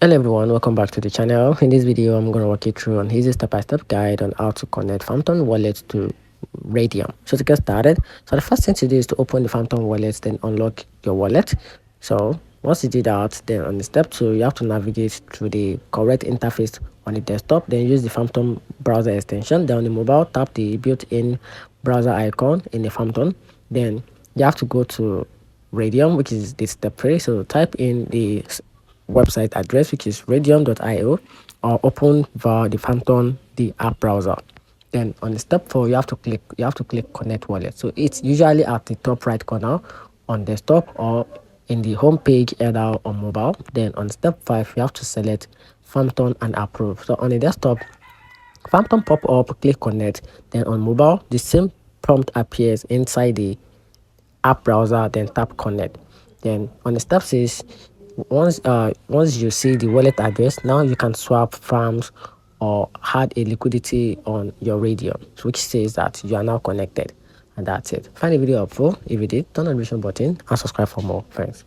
Hello everyone, welcome back to the channel. In this video, I'm going to walk you through an easy step-by-step guide on how to connect Palmpay wallet to Raydium. So to get started, the first thing to do is to open the Palmpay wallet, then unlock your wallet. So once you do that, then on the step 2, you have to navigate through the correct interface on the desktop, then use the Palmpay browser extension. Then on the mobile, tap the built-in browser icon in the Palmpay. Then you have to go to Raydium, which is the step 3. So type in the website address, which is raydium.io, or open via the Palmpay the app browser. Then on the step 4, you have to click connect wallet. So it's usually at the top right corner on desktop or in the home page either on mobile. Then on step 5, you have to select Palmpay and approve. So on the desktop, Palmpay pop up, click connect. Then on mobile, the same prompt appears inside the app browser, then tap connect. Then on the step 6, once you see the wallet address, now you can swap farms or add a liquidity on your Raydium, which says that you are now connected. And that's it. Find the video helpful. If you did, turn on the notification button and subscribe for more. Thanks.